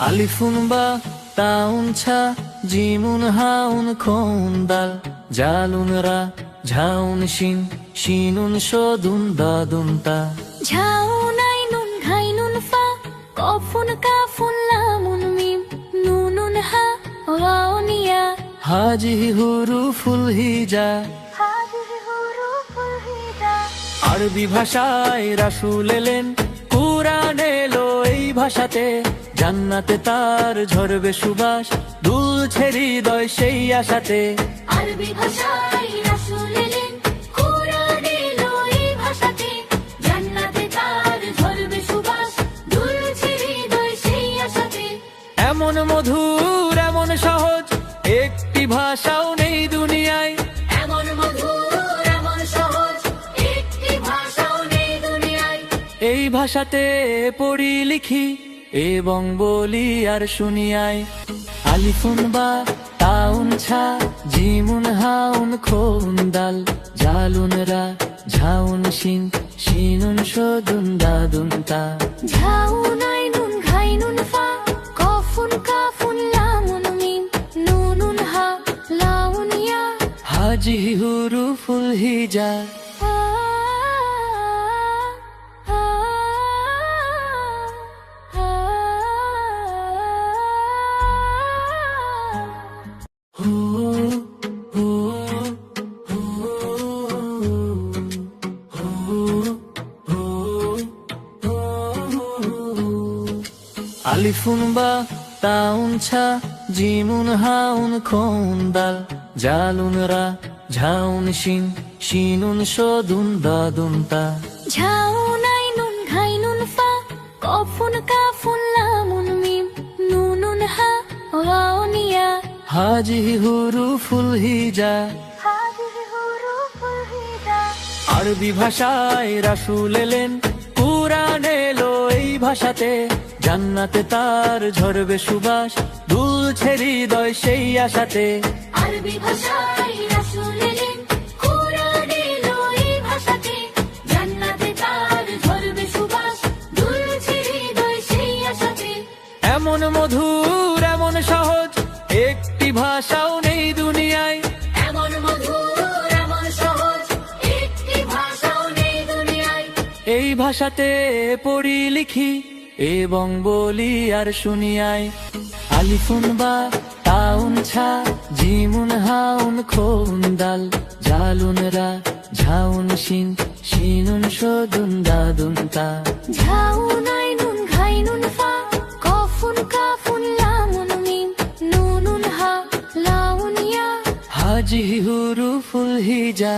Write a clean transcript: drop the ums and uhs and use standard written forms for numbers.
আলিফুন বা তাউন ছা জিমুন হাউন খুন দাল জালুন রা ঝাউন শিন শিনুন শোদুন দাদুন তা ঝাউন আইনুন ঘাইনুন ফা কফুন কাফুন লামুন মিম নুনুন হা ওয়াউন ইয়া হাজিহি হুরুফুল হিজা। আরবি ভাষায় রাসূল এলেন, কুরআন এলো এই ভাষাতে। জান্নাতে তার ঝরবে সুবাস, দুলছে হৃদয় সেই আশাতে। আরবি ভাষায় রাসূল এলেন, কুরআন এলো এই ভাষাতে। জান্নাতে তার ঝরবে সুবাস, দুলছে হৃদয় সেই আশাতে। এমন মধুর এমন সহজ একটি ভাষাও নেই দুনিয়ায়। এমন মধুর এমন সহজ একটি ভাষাও নেই দুনিয়ায়। এই ভাষাতে পড়ি লিখি এবং বলি আর শুনিয়াই। আলিফুন বা তাউন ছা জিমুন হাউন খুন দাল জালুন রা ঝাউন শিন শিনুন শোদুন দাদুন তা ঝাউন আইনুন ঘাইনুন ফা কফুন কাফুন লামুন মিম নুনুন হা লাউন ইয়া হাজিহি হুরুফুল হিজা। আলিফুন বা তাউন ছা জিমুন হাউন খুন দাল জালুন রা ঝাউন শিন শিনুন শোদুন দাদুন তা ঝাউন আইনুন ঘাইনুন ফা কফুন কাফুন লামুন মিম নুনুন হা ওয়াউন ইয়া হাজিহি হুরুফুল হিজা। আরবি ভাষায় রাসূল এলেন, কুরআন এলো এই ভাষাতে। জান্নাতে তার ঝরবে সুবাস, দুলছে হৃদয় সেই আশাতে। আরবি ভাষায় রাসূল এলেন, কুরআন এলো এই ভাষাতে। জান্নাতে তার ঝরবে সুবাস, দুলছে হৃদয় সেই আশাতে। এমন মধুর এমন সহজ একটি ভাষাও নেই দুনিয়ায়। এমন মধুর এমন সহজ একটি ভাষাও নেই দুনিয়ায়। এই ভাষাতে পড়ি লিখি এবং বলি আর শুনিয়াই। আলিফুন বা তাউন ছা জিমুন হাউন খুন দাল জালুন রা ঝাউন শিন শিনুন শোদুন দাদুন তা ঝাউন আইনুন ঘাইনুন ফা কফুন কাফুন লামুন মিম নুনুন হা লাউন ইয়া হাজিহি হুরুফুল হিজা।